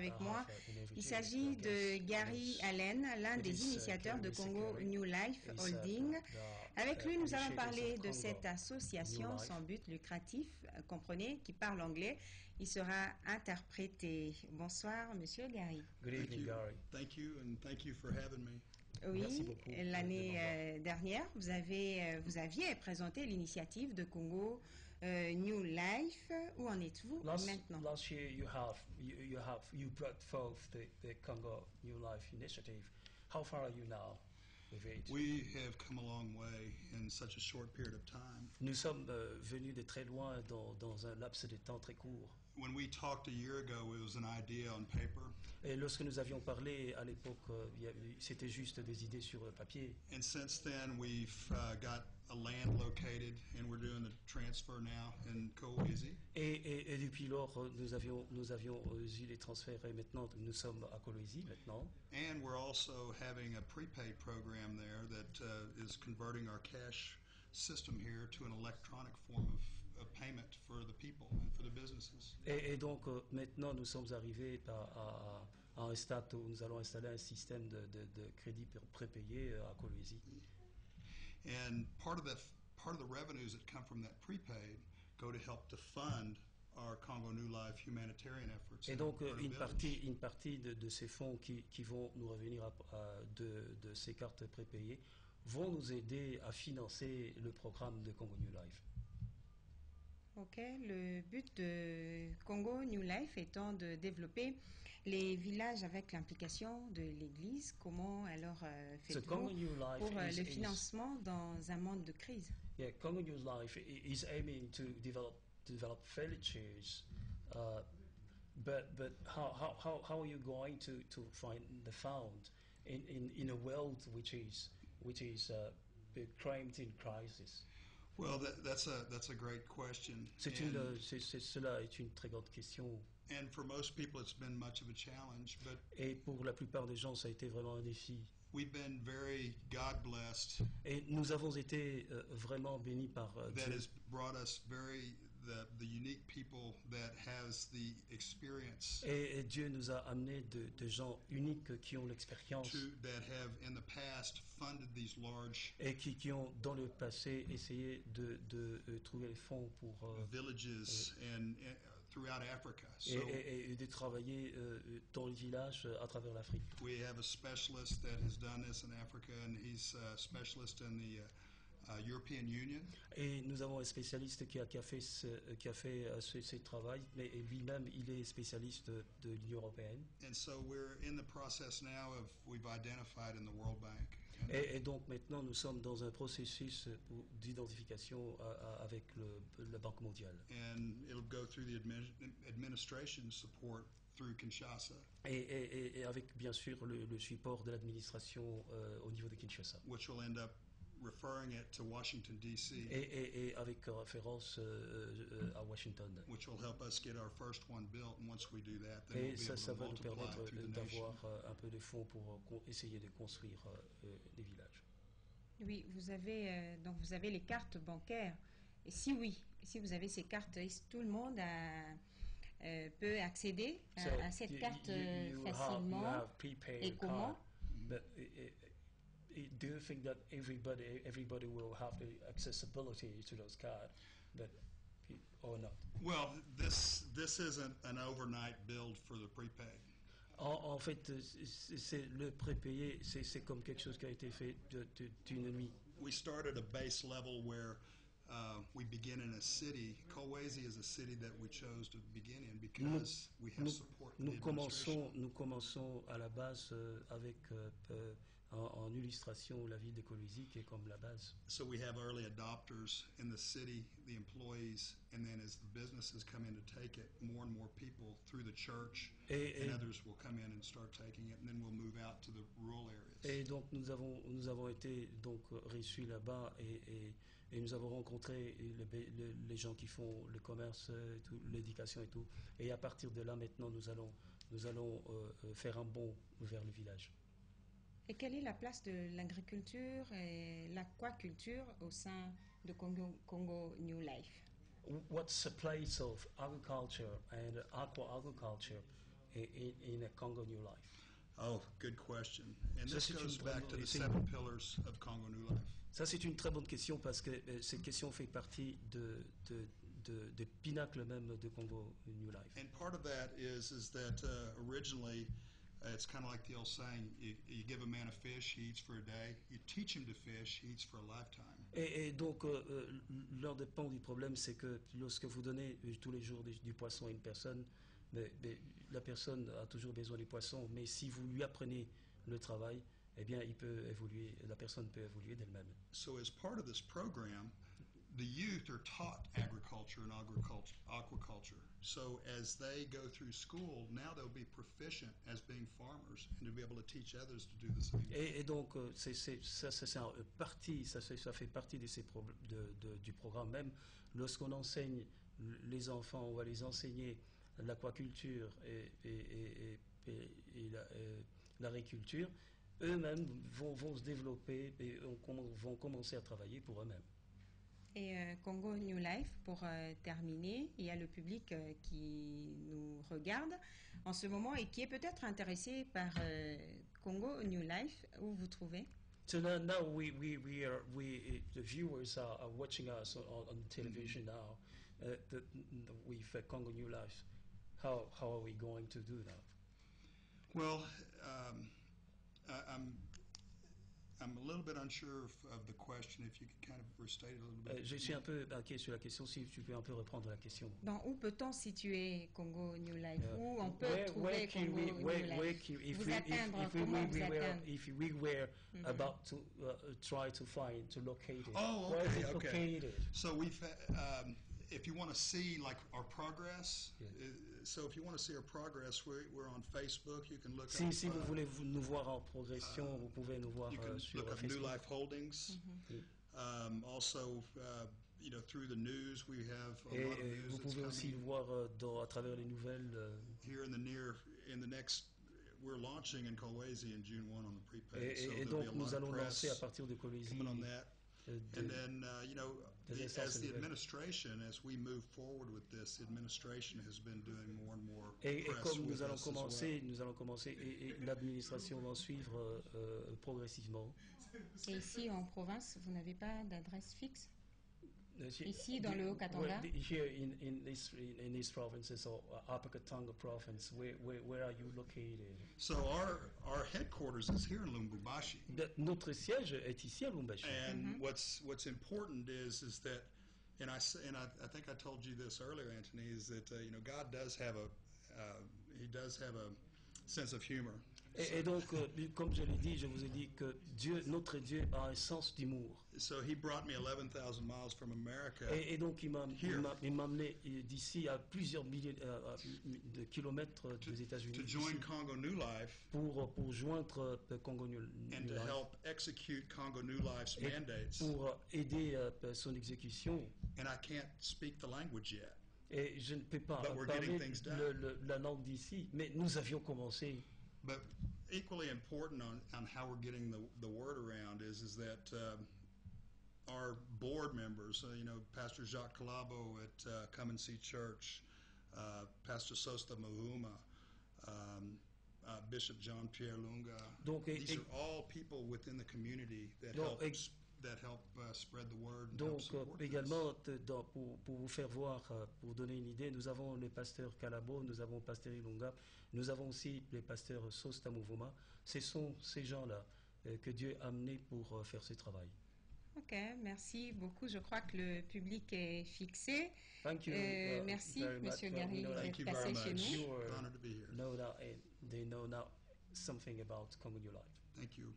avec moi. Il s'agit de Gary Allen, l'un des initiateurs de Congo New Life Holding. Avec lui, nous allons parler de cette association sans but lucratif, comprenez, qui parle anglais. Il sera interprété. Bonsoir, Monsieur Gary. Good evening, Gary. Thank you, and thank you for having me. Oui, l'année dernière, vous aviez présenté l'initiative de Congo New Life. Où en êtes-vous maintenant? Last year, you brought forth the Congo New Life initiative. How far are you now with it? We have come a long way in such a short period of time. Nous sommes venus de très loin dans un laps de temps très court. When we talked a year ago, it was an idea on paper. Et lorsque nous avions parlé à l'époque, c'était juste des idées sur papier. And since then, we've got a land located, and we're doing the transfer now in Kolwezi. Et depuis lors, nous avions eu les transferts et maintenant nous sommes à Kolwezi maintenant. And we're also having a prepaid program there that is converting our cash system here to an electronic form of payment for the people and for the businesses. Et donc maintenant nous sommes arrivés à un stade où nous allons installer un système de crédit prépayé à Kolwezi. And part of the revenues that come from that prepaid go to help to fund our Congo New Life humanitarian efforts. Et donc une partie de ces fonds qui vont nous revenir de ces cartes prépayées vont nous aider à financer le programme de Congo New Life. Ok, le but de Congo New Life étant de développer les villages avec l'implication de l'Église. Comment alors faites-vous pour le financement dans un monde de crise? Yeah, Congo New Life is aiming to develop villages, but how are you going to find the fund in a world which is cramped in crisis? Well, that's a great question. Cela est une très grande question. And for most people, it's been much of a challenge. But et pour la plupart des gens, ça a été vraiment un défi. We've been very God blessed. Et nous avons été vraiment bénis par That Dieu. has brought us the unique people that has the experience. Et Dieu nous a amené de gens uniques qui ont l'expérience. That have in the past funded these large. Et qui ont dans le passé essayé de trouver les fonds pour villages and throughout Africa. Et de travailler dans les villages à travers l'Afrique. We have a specialist that has done this in Africa, and he's a specialist in the European Union. Et nous avons un spécialiste qui a fait ce travail, mais lui-même il est spécialiste de l'Union européenne. And so we're in the process now of we've identified in the World Bank. Et donc maintenant nous sommes dans un processus d'identification avec la Banque mondiale. And it'll go through the administration support through Kinshasa. Et avec bien sûr le support de l'administration au niveau de Kinshasa. Which will end up referring it to Washington D.C. Et avec référence à Washington. Which will help us get our first one built, and once we do that, then et we'll be ça able va to nous multiply permettre through the nation. d'avoir un peu de fonds pour essayer de construire des villages. Oui, vous avez les cartes bancaires. Et si vous avez ces cartes, tout le monde peut accéder à cette carte facilement et comment? Do you think that everybody will have the accessibility to those cards, or not? Well, this isn't an overnight build for the prepaid. En fait, c'est le prépayé, c'est comme quelque chose qui a été fait d'une nuit. We start at a base level where we begin in a city. Kolwezi is a city that we chose to begin in because we have support. Nous commençons à la base avec en illustration la ville de Kolwezi qui est comme la base. So we have early adopters in the city, the employees, and then as the businesses come in to take it, more and more people through the church and others will come in and start taking it, and then we'll move out to the rural areas. Et donc nous avons été donc reçus là-bas et nous avons rencontré les gens qui font le commerce, l'éducation et tout. Et à partir de là maintenant nous allons faire un bond vers le village. Et quelle est la place de l'agriculture et l'aquaculture au sein de Congo New Life? What's the place of agriculture and aqua agriculture in a Congo New Life? Oh, good question. And Ça, this c'est goes une back to the 7 pillars of Congo New Life. Ça, c'est une très bonne question parce que cette question fait partie des pinacles même de Congo New Life. And part of that is that originally, it's kind of like the old saying, you give a man a fish, he eats for a day. You teach him to fish, he eats for a lifetime. Et donc, l'un des pans du problème, c'est que lorsque vous donnez tous les jours du poisson à une personne, la personne a toujours besoin du poisson, mais si vous lui apprenez le travail, eh bien, il peut évoluer, la personne peut évoluer d'elle-même. So as part of this program, the youth are taught agriculture and aquaculture. So as they go through school, now they'll be proficient as being farmers and to be able to teach others to do the same. Et donc, ça fait partie du programme même. Lorsqu'on enseigne les enfants, on va les enseigner l'aquaculture et l'agriculture. Eux-mêmes vont se développer et vont commencer à travailler pour eux-mêmes. Et Congo New Life, pour terminer, il y a le public qui nous regarde en ce moment et qui est peut-être intéressé par Congo New Life. Où vous trouvez? So now the viewers are watching us on television now with Congo New Life. How are we going to do that? Well, I'm a little bit unsure of the question. If you could kind of restate it a little bit. Je suis un peu inquiet sur la question. Si tu peux un peu reprendre la question. Où peut-on situer Congo New Life? Où on peut trouver Congo New Life? Vous atteindre, comment vous atteindre? If we were about to try to locate it. Oh, okay, where is it located? So we've, if you want to see like our progress, so if you want to see our progress, we're on Facebook. You can look up. Si vous voulez nous voir en progression, vous pouvez nous voir sur look up Facebook. New Life Holdings. Also, through the news, we have a lot of news. Vous pouvez aussi le voir à travers les nouvelles. Here in the next, we're launching in Kolwezi in June 1 on the prepaid. Et donc nous allons lancer à partir de Kolwezi. Coming on that. And then, as the administration, as we move forward with this, the administration has been doing more and more et press comme with nous allons us as well. commencer et l'administration va suivre progressivement. Et ici en province, vous n'avez pas d'adresse fixe? Ici dans le Haut-Katanga? Here in this provinces or Upper Katanga province, where are you located? So our headquarters is here in Lubumbashi. Notre siège est ici à Lubumbashi. And what's important is that, and I think I told you this earlier, Anthony, is that God does have a sense of humor. Et donc, comme je l'ai dit, je vous ai dit que notre Dieu a un sens d'humour. So he brought me 11,000 miles from America. Et donc, il m'a amené d'ici à plusieurs milliers de kilomètres des États-Unis. To join Congo New Life. Pour joindre Congo New Life. And to help execute Congo New Life's mandates. Pour aider son exécution. And I can't speak the language yet. Et je ne peux pas parler la langue d'ici, mais nous avions commencé. But equally important on how we're getting the word around is that our board members, Pastor Jacques Calabo at Come and See Church, Pastor Sosta Mahuma, Bishop John Pierre Lunga. These are all people within the community that help spread the word. Donc également, pour vous faire voir, pour donner une idée, nous avons le pasteur Calabo, nous avons le pasteur Ilunga, nous avons aussi les pasteurs Sosta Muvuma. Ce sont ces gens-là que Dieu a amenés pour faire ce travail. Ok, merci beaucoup. Je crois que le public est fixé. Thank you, merci, Monsieur Gary, d'être passé chez nous. Honored to be here. They know now something about Congo New Life. Thank you.